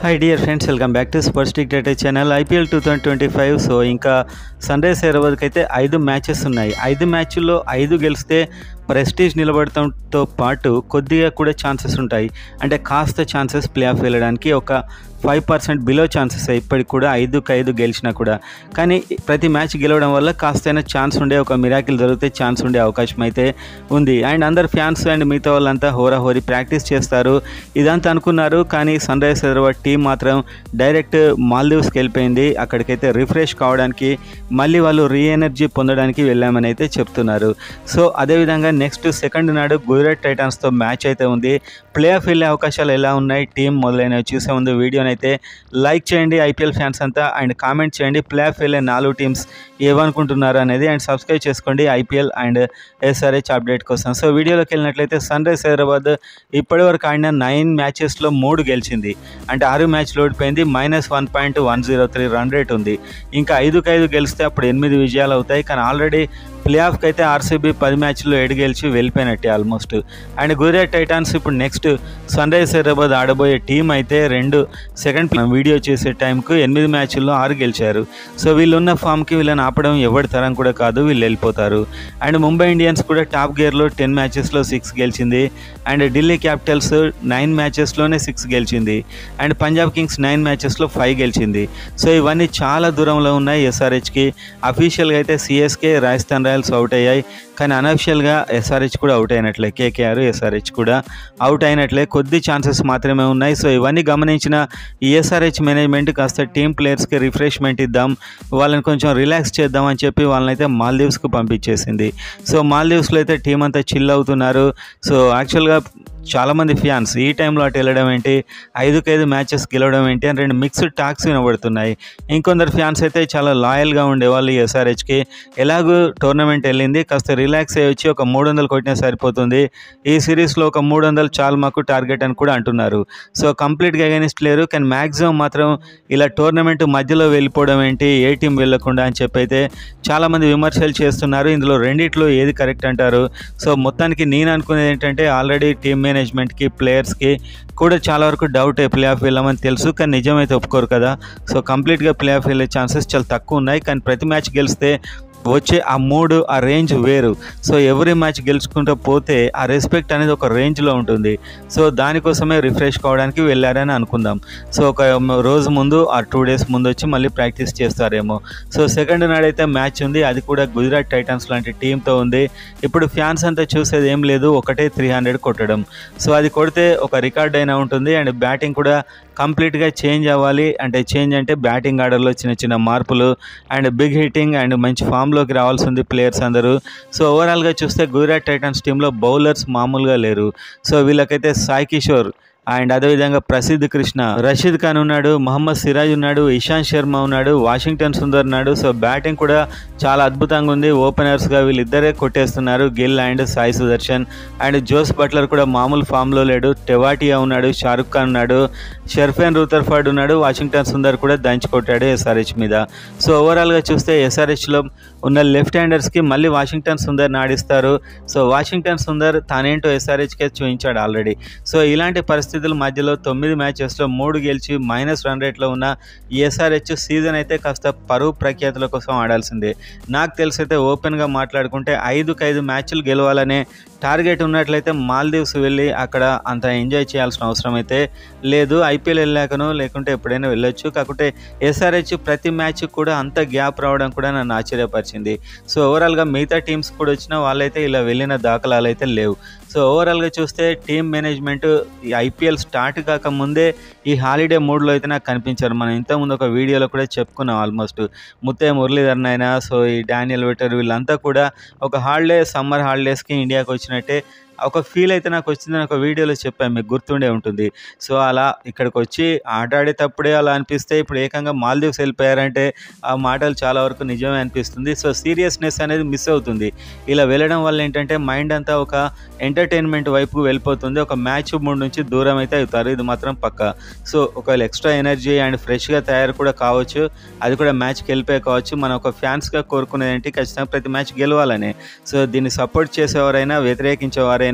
Hi dear friends, welcome back to sports ticket channel. IPL 2025. So ఇంకా sun Risers హైదరాబాద్కి అయితే 5 matches ఉన్నాయి. 5 మ్యాచ్ల్లో 5 గెలిస్తే ప్రెస్టీజ్ నిలబడటంతో పాటు కొద్దిగా కూడా ఛాన్సెస్ ఉంటాయి. అంటే కాస్త ఛాన్సెస్ ప్లే ఆఫ్ వెళ్ళడానికి ఒక 5% బిలో ఛాన్సెస్ ఇప్పటికి కూడా 5-5 గెలిచినా కూడా. కానీ ప్రతి మ్యాచ్ గెలవడం వల్ల కాస్తైనా ఛాన్స్ ఉండే, ఒక మిరాకిల్ జరిగితే ఛాన్స్ ఉండే అవకాశం అయితే ఉంది. అండ్ అందరు ఫ్యాన్స్ అండ్ మిగతా వాళ్ళంతా హోరాహోరీ ప్రాక్టీస్ చేస్తారు ఇదంతా అనుకున్నారు. కానీ సన్ రైజర్స్ హైదరాబాద్ టీం మాత్రం డైరెక్ట్ మాల్దీవ్స్కి వెళ్ళిపోయింది. అక్కడికైతే రిఫ్రెష్ కావడానికి, మళ్ళీ వాళ్ళు రీఎనర్జీ పొందడానికి వెళ్ళామని అయితే చెప్తున్నారు. సో అదేవిధంగా నెక్స్ట్ సెకండ్ నాడు గుజరాత్ టైటాన్స్తో మ్యాచ్ అయితే ఉంది. ప్లే ఆఫ్ వెళ్ళే అవకాశాలు ఎలా ఉన్నాయి, టీం మొదలైనవి చూసే ముందు వీడియోని అయితే లైక్ చేయండి IPL ఫ్యాన్స్ అంతా, అండ్ కామెంట్ చేయండి 4 వెళ్ళే 4 టీమ్స్ ఏమనుకుంటున్నారు అనేది, అండ్ సబ్స్క్రైబ్ చేసుకోండి IPL అండ్ SRH అప్డేట్ కోసం. సో వీడియోలోకి వెళ్ళినట్లయితే సన్ రైజర్స్ హైదరాబాద్ ఇప్పటివరకు ఆడిన 9 మ్యాచెస్లో 3 గెలిచింది. అంటే 6 మ్యాచ్లు ఓడిపోయింది. -1.103 రన్ రేట్ ఉంది. ఇంకా 5-5 గెలిస్తే అప్పుడు 8 విజయాలు అవుతాయి. కానీ ఆల్రెడీ ప్లే ఆఫ్కి అయితే RCB 10 మ్యాచ్ల్లో 7 గెలిచి వెళ్ళిపోయినట్టే ఆల్మోస్ట్. అండ్ గుజరాత్ టైటాన్స్ ఇప్పుడు నెక్స్ట్ సన్ రైజర్స్ హైదరాబాద్ ఆడబోయే టీం అయితే సెకండ్ వీడియో చేసే టైంకు 8 మ్యాచ్ల్లో 6 గెలిచారు. సో వీళ్ళున్న ఫామ్కి వీళ్ళని ఆపడం ఎవరి తరం కూడా కాదు, వీళ్ళు వెళ్ళిపోతారు. అండ్ ముంబై ఇండియన్స్ కూడా టాప్ గేర్లో 10 మ్యాచెస్లో 6 గెలిచింది. అండ్ ఢిల్లీ క్యాపిటల్స్ 9 మ్యాచెస్లోనే 6 గెలిచింది. అండ్ పంజాబ్ కింగ్స్ 9 మ్యాచెస్లో 5 గెలిచింది. సో ఇవన్నీ చాలా దూరంలో ఉన్నాయి SRHకి. అఫీషియల్గా అయితే CSK, రాజస్థాన్ రాయల్స్ అవుట్ అయ్యాయి. కానీ అనఫిషియల్గా SRH కూడా అవుట్ అయినట్లే. KKR, SRH కూడా అవుట్ అయినట్లే. కొద్ది ఛాన్సెస్ మాత్రమే ఉన్నాయి. సో ఇవన్నీ గమనించిన ఈ SRH మేనేజ్మెంట్ కాస్త టీమ్ ప్లేయర్స్కి రిఫ్రెష్మెంట్ ఇద్దాం, వాళ్ళని కొంచెం రిలాక్స్ చేద్దాం అని చెప్పి వాళ్ళని అయితే మాల్దీవ్స్కు పంపించేసింది. సో మాల్దీవ్స్లో అయితే టీం అంతా చిల్ అవుతున్నారు. సో యాక్చువల్గా చాలామంది ఫ్యాన్స్ ఈ టైంలో అటు వెళ్ళడం ఏంటి, 5-5 మ్యాచెస్ గెలవడం ఏంటి అని 2 మిక్స్డ్ టాక్స్ వినబడుతున్నాయి. ఇంకొందరు ఫ్యాన్స్ అయితే చాలా లాయల్గా ఉండేవాళ్ళు SRHకి. ఎలాగూ టోర్నమెంట్ వెళ్ళింది, కాస్త రిలాక్స్ అయ్యి వచ్చి ఒక 300 కొట్టినా సరిపోతుంది, ఈ సిరీస్లో ఒక 300 చాలు మాకు టార్గెట్ అని కూడా అంటున్నారు. సో కంప్లీట్గా అగైనిస్ట్ లేరు. కానీ మ్యాక్సిమం మాత్రం ఇలా టోర్నమెంట్ మధ్యలో వెళ్ళిపోవడం ఏంటి, ఏ టీం వెళ్ళకుండా అని చెప్పి అయితే చాలామంది విమర్శలు చేస్తున్నారు. ఇందులో రెండిట్లో ఏది కరెక్ట్ అంటారు? సో మొత్తానికి నేను అనుకునేది ఏంటంటే, ఆల్రెడీ టీం మేనేజ్మెంట్కి, ప్లేయర్స్కి కూడా చాలా వరకు డౌట్ ప్లే ఆఫ్ వెళ్ళామని తెలుసు, కానీ నిజమైతే ఒప్పుకోరు కదా. సో కంప్లీట్గా ప్లే ఆఫ్ వెళ్ళే ఛాన్సెస్ చాలా తక్కువ ఉన్నాయి. కానీ ప్రతి మ్యాచ్ గెలిస్తే వచ్చే ఆ మూడు, ఆ రేంజ్ వేరు. సో ఎవరి మ్యాచ్ గెలుచుకుంటూ పోతే ఆ రెస్పెక్ట్ అనేది ఒక రేంజ్లో ఉంటుంది. సో దానికోసమే రిఫ్రెష్ కావడానికి వెళ్ళారని అనుకుందాం. సో ఒక రోజు ముందు ఆ 2 డేస్ ముందు వచ్చి మళ్ళీ ప్రాక్టీస్ చేస్తారేమో. సో సెకండ్ నాడైతే మ్యాచ్ ఉంది, అది కూడా గుజరాత్ టైటన్స్ లాంటి టీంతో ఉంది. ఇప్పుడు ఫ్యాన్స్ అంతా చూసేది ఏం లేదు, ఒకటే 300 కొట్టడం. సో అది కొడితే ఒక రికార్డ్ అయినా ఉంటుంది. అండ్ బ్యాటింగ్ కూడా కంప్లీట్గా చేంజ్ అవ్వాలి. అంటే చేంజ్ అంటే బ్యాటింగ్ ఆర్డర్లో చిన్న చిన్న మార్పులు, అండ్ బిగ్ హిట్టింగ్, అండ్ మంచి ఫామ్లోకి రావాల్సి ఉంది ప్లేయర్స్ అందరూ. సో ఓవరాల్గా చూస్తే గుజరాత్ టైటన్స్ టీంలో బౌలర్స్ మామూలుగా లేరు. సో వీళ్ళకైతే సాయి కిషోర్, అండ్ అదేవిధంగా ప్రసిద్ధ్ కృష్ణ, రషీద్ ఖాన్ ఉన్నాడు, మహమ్మద్ సిరాజ్ ఉన్నాడు, ఇషాంత్ శర్మ ఉన్నాడు, వాషింగ్టన్ సుందర్ ఉన్నాడు. సో బ్యాటింగ్ కూడా చాలా అద్భుతంగా ఉంది. ఓపెనర్స్గా వీళ్ళిద్దరే కొట్టేస్తున్నారు, Gill and Sai Sudharsan. And Jos Buttler కూడా మామూలు ఫామ్లో లేడు. టెవాటియా ఉన్నాడు, షారుఖ్ ఖాన్ ఉన్నాడు, షర్ఫెన్ రూథర్ఫర్డ్ ఉన్నాడు, వాషింగ్టన్ సుందర్ కూడా దంచి కొట్టాడు SRH మీద. సో ఓవరాల్గా చూస్తే SRHలో ఉన్న లెఫ్ట్ హ్యాండర్స్కి మళ్ళీ వాషింగ్టన్ సుందర్ని ఆడిస్తారు. సో వాషింగ్టన్ సుందర్ తానేంటో SRHకే చూపించాడు ఆల్రెడీ. సో ఇలాంటి పరిస్థితుల మధ్యలో 9 మ్యాచెస్లో 3 గెలిచి మైనస్ రన్ రేట్లో ఉన్న SRH సీజన్ అయితే కాస్త పరువు ప్రఖ్యాతుల కోసం ఆడాల్సిందే. నాకు తెలిసైతే ఓపెన్గా మాట్లాడుకుంటే 5-5 మ్యాచ్లు గెలవాలనే టార్గెట్ ఉన్నట్లయితే మాల్దీవ్స్ వెళ్ళి అక్కడ అంత ఎంజాయ్ చేయాల్సిన అవసరం అయితే లేదు. IPL వెళ్ళాకనో లేకుంటే ఎప్పుడైనా వెళ్ళొచ్చు. కాకుంటే SRH ప్రతి మ్యాచ్ కూడా అంత గ్యాప్ రావడం కూడా నన్ను ఆశ్చర్యపరిచింది. సో ఓవరాల్గా మిగతా టీమ్స్ కూడా వచ్చినా వాళ్ళైతే ఇలా వెళ్ళిన దాఖలాలు అయితే లేవు. సో ఓవరాల్గా చూస్తే టీమ్ మేనేజ్మెంట్ ఈ IPL స్టార్ట్ కాక ముందే ఈ హాలిడే మూడ్లో అయితే నాకు కనిపించారు. మనం ఇంతకుముందు ఒక వీడియోలో కూడా చెప్పుకున్నాం ఆల్మోస్ట్. ముత్తే మురళీధరన్ అయినా, సో ఈ డానియల్ వెటర్, వీళ్ళంతా కూడా ఒక సమ్మర్ హాలిడేస్కి ఇండియాకి వచ్చినట్టే ఒక ఫీల్ అయితే నాకు వచ్చిందని ఒక వీడియోలో చెప్పాను, మీకు గుర్తుండే ఉంటుంది. సో అలా ఇక్కడికి వచ్చి ఆట ఆడేటప్పుడే అలా అనిపిస్తే ఇప్పుడు ఏకంగా మాల్దీవ్స్ వెళ్ళిపోయారంటే ఆ మాటలు చాలా వరకు నిజమే అనిపిస్తుంది. సో సీరియస్నెస్ అనేది మిస్ అవుతుంది. ఇలా వెళ్ళడం వల్ల ఏంటంటే మైండ్ అంతా ఒక ఎంటర్టైన్మెంట్ వైపు వెళ్ళిపోతుంది. ఒక మ్యాచ్ మూడ్ నుంచి దూరం అయితే అవుతారు, ఇది మాత్రం పక్కా. సో ఒకవేళ ఎక్స్ట్రా ఎనర్జీ అండ్ ఫ్రెష్గా తయారు కూడా కావచ్చు, అది కూడా మ్యాచ్కి వెళ్ళిపోయి కావచ్చు. మనం ఒక ఫ్యాన్స్గా కోరుకునేది ఏంటి, ఖచ్చితంగా ప్రతి మ్యాచ్ గెలవాలని. సో దీన్ని సపోర్ట్ చేసేవారైనా వ్యతిరేకించేవారైనా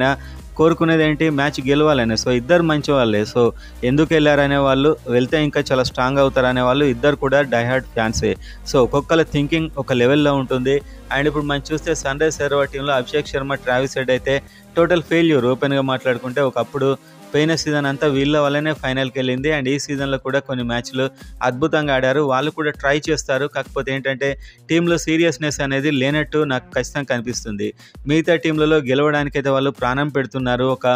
కోరుకునేది ఏంటి, మ్యాచ్ గెలవాలని. సో ఇద్దరు మంచి వాళ్ళే. సో ఎందుకు వెళ్ళారనే వాళ్ళు, వెళ్తే ఇంకా చాలా స్ట్రాంగ్ అవుతారనే వాళ్ళు ఇద్దరు కూడా డైహార్డ్ ఫ్యాన్సే. సో ఒక్కొక్కరి థింకింగ్ ఒక లెవెల్లో ఉంటుంది. అండ్ ఇప్పుడు మనం చూస్తే సన్ రైజర్స్ హైదరాబాద్ టీంలో అభిషేక్ శర్మ, ట్రావిస్ హెడ్ అయితే టోటల్ ఫెయిల్యూర్. ఓపెన్గా మాట్లాడుకుంటే ఒకప్పుడు పోయిన సీజన్ అంతా వీళ్ళ వల్లనే ఫైనల్కి వెళ్ళింది. అండ్ ఈ సీజన్లో కూడా కొన్ని మ్యాచ్లు అద్భుతంగా ఆడారు. వాళ్ళు కూడా ట్రై చేస్తారు. కాకపోతే ఏంటంటే టీంలో సీరియస్నెస్ అనేది లేనట్టు నాకు ఖచ్చితంగా కనిపిస్తుంది. మిగతా టీంలలో గెలవడానికైతే వాళ్ళు ప్రాణం పెడుతున్నారు, ఒక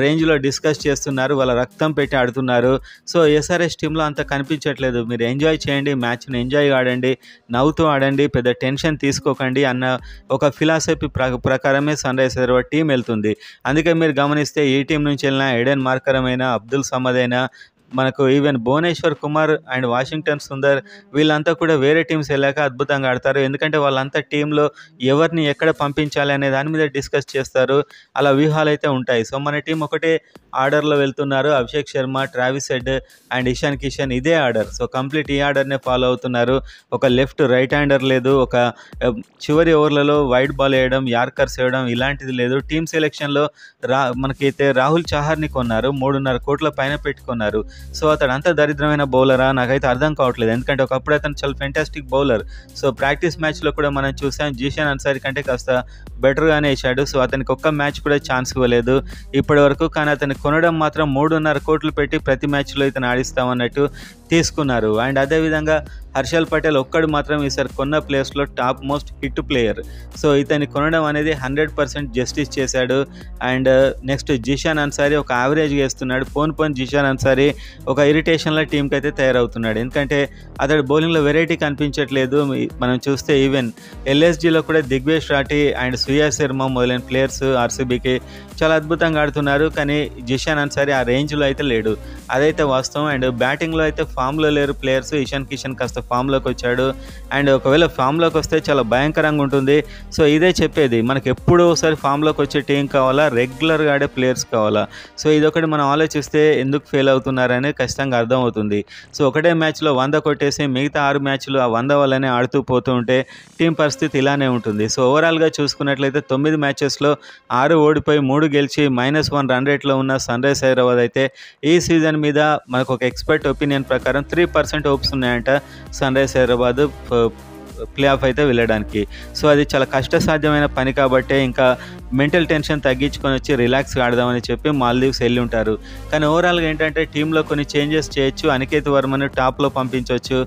రేంజ్లో డిస్కస్ చేస్తున్నారు, వాళ్ళ రక్తం పెట్టి ఆడుతున్నారు. సో ఎస్ఆర్ఎస్ టీంలో అంత కనిపించట్లేదు. మీరు ఎంజాయ్ చేయండి, మ్యాచ్ని ఎంజాయ్ ఆడండి, నవ్వుతూ ఆడండి, పెద్ద టెన్షన్ తీసుకోకండి అన్న ఒక ఫిలాసఫీ ప్రకారమే సన్ రైజర్స్ హైదరాబాద్ టీం వెళ్తుంది. అందుకే మీరు గమనిస్తే ఈ టీం నుంచి వెళ్ళిన ఎడెన్ మార్కరమ్ అయినా, అబ్దుల్ సమద్ అయినా, మనకు even Bhuvneshwar Kumar and Washington Sundar వీళ్ళంతా కూడా వేరే టీమ్స్ వెళ్ళాక అద్భుతంగా ఆడతారు. ఎందుకంటే వాళ్ళంతా టీంలో ఎవరిని ఎక్కడ పంపించాలి అనే దాని మీద డిస్కస్ చేస్తారు. అలా వ్యూహాలు అయితే ఉంటాయి. సో మన టీం ఒకటే ఆర్డర్లో వెళ్తున్నారు. Abhishek Sharma, Travis head and Ishan Kishan ఇదే ఆర్డర్. సో కంప్లీట్ ఈ ఆర్డర్నే ఫాలో అవుతున్నారు. ఒక లెఫ్ట్ రైట్ హ్యాండర్ లేదు, ఒక చివరి ఓవర్లలో వైడ్ బాల్ వేయడం, యార్కర్స్ వేయడం ఇలాంటిది లేదు. టీమ్ సెలెక్షన్లో మనకైతే రాహుల్ చహార్ని కొన్నారు, 3.5 కోట్ల పైన పెట్టుకున్నారు. సో అతడు అంత దరిద్రమైన బౌలరా నాకైతే అర్థం కావట్లేదు. ఎందుకంటే ఒకప్పుడు అతను చాలా ఫెంటాస్టిక్ బౌలర్. సో ప్రాక్టీస్ మ్యాచ్లో కూడా మనం చూసాం, జీషన్ అన్సారీ కంటే కాస్త బెటర్గానే వేశాడు. సో అతనికి ఒక్క మ్యాచ్ కూడా ఛాన్స్ ఇవ్వలేదు ఇప్పటి వరకు. కానీ అతన్ని కొనడం మాత్రం 3.5 కోట్లు పెట్టి ప్రతి మ్యాచ్లో ఇతను ఆడిస్తామన్నట్టు తీసుకున్నారు. అండ్ అదేవిధంగా హర్షల్ పటేల్ ఒక్కడు మాత్రం ఈసారి కొన్న ప్లేయర్స్లో top most hit player. So ఇతన్ని కొనడం అనేది 100% జస్టిస్ చేశాడు. అండ్ నెక్స్ట్ జీషాన్ అన్సారీ ఒక యావరేజ్ వేస్తున్నాడు. పోన్ జీషాన్ అన్సారీ ఒక ఇరిటేషన్లో టీంకి అయితే తయారవుతున్నాడు. ఎందుకంటే అతడు బౌలింగ్లో వెరైటీ కనిపించట్లేదు. మనం చూస్తే ఈవెన్ ఎల్ఎస్జీలో కూడా దిగ్వేష్ రాఠీ అండ్ సూర్య శర్మ మొదలైన ప్లేయర్స్ ఆర్సీబీకి చాలా అద్భుతంగా ఆడుతున్నారు. కానీ జీషాన్ అన్సారీ ఆ రేంజ్లో అయితే లేడు, అదైతే వాస్తవం. అండ్ బ్యాటింగ్లో అయితే ఫామ్లో లేరు ప్లేయర్స్. ఇషాన్ కిషన్ కాస్త ఫామ్లోకి వచ్చాడు. అండ్ ఒకవేళ ఫామ్లోకి వస్తే చాలా భయంకరంగా ఉంటుంది. సో ఇదే చెప్పేది, మనకి ఎప్పుడూ ఒకసారి ఫామ్లోకి వచ్చే టీం కావాలా, రెగ్యులర్గా ఆడే ప్లేయర్స్ కావాలా. సో ఇదొకటి మనం ఆలోచిస్తే ఎందుకు ఫెయిల్ అవుతున్నారని ఖచ్చితంగా అర్థమవుతుంది. సో ఒకటే మ్యాచ్లో 100 కొట్టేసి మిగతా 6 మ్యాచ్లు ఆ 100 వల్లనే ఆడుతూ పోతూ ఉంటే టీం పరిస్థితి ఇలానే ఉంటుంది. సో ఓవరాల్గా చూసుకున్నట్లయితే 9 మ్యాచెస్లో 6 ఓడిపోయి 3 గెలిచి -1 రన్ రేట్లో ఉన్న సన్ రైజర్స్ హైదరాబాద్ అయితే ఈ సీజన్ మీద మనకు ఒక ఎక్స్పర్ట్ ఒపీనియన్ ప్రకారం 3% హోప్స్ ఉన్నాయంట Sunrisers Hyderabad play off అయితే వెళ్ళడానికి. సో అది చాలా కష్టసాధ్యమైన పని కాబట్టే ఇంకా మెంటల్ టెన్షన్ తగ్గించుకొని వచ్చి రిలాక్స్గా ఆడదామని చెప్పి మాల్దీవ్స్ వెళ్ళి ఉంటారు. కానీ ఓవరాల్గా ఏంటంటే టీంలో కొన్ని చేంజెస్ చేయొచ్చు. అనికేత్ వర్మను టాప్లో పంపించవచ్చు,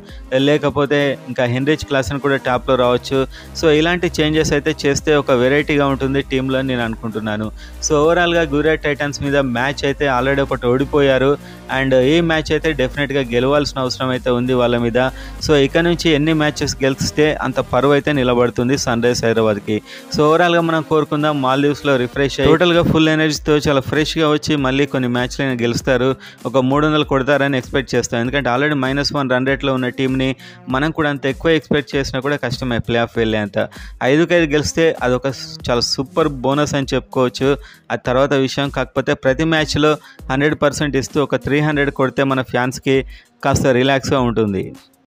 లేకపోతే ఇంకా హెన్రిచ్ క్లాసన్ కూడా టాప్లో రావచ్చు. సో ఇలాంటి చేంజెస్ అయితే చేస్తే ఒక వెరైటీగా ఉంటుంది టీంలో నేను అనుకుంటున్నాను. సో ఓవరాల్గా గుజరాత్ టైటన్స్ మీద మ్యాచ్ అయితే ఆల్రెడీ ఒకటి ఓడిపోయారు. అండ్ ఈ మ్యాచ్ అయితే డెఫినెట్గా గెలవాల్సిన అవసరం అయితే ఉంది వాళ్ళ మీద. సో ఇక నుంచి ఎన్ని మ్యాచెస్ గెలిస్తే అంత పరువు అయితే నిలబడుతుంది సన్ రైజర్స్ హైదరాబాద్కి. సో ఓవరాల్గా మనం కోరుకుందాం మాల్దీవ్స్లో రిఫ్రెష్ అయ్యి టోటల్గా ఫుల్ ఎనర్జీతో చాలా ఫ్రెష్గా వచ్చి మళ్ళీ కొన్ని మ్యాచ్లైనా గెలుస్తారు. ఒక 300 కొడతారని ఎక్స్పెక్ట్ చేస్తాం. ఎందుకంటే ఆల్రెడీ -1 రన్ రేట్లో ఉన్న టీంని మనం కూడా అంత ఎక్కువ ఎక్స్పెక్ట్ చేసినా కూడా కష్టమే ప్లే ఆఫ్ వెళ్ళే అంత. 5-5 గెలిస్తే అదొక చాలా సూపర్ బోనస్ అని చెప్పుకోవచ్చు. అది తర్వాత విషయం. కాకపోతే ప్రతి మ్యాచ్లో 100% ఇస్తూ ఒక 300 కొడితే మన ఫ్యాన్స్కి కాస్త రిలాక్స్గా ఉంటుంది.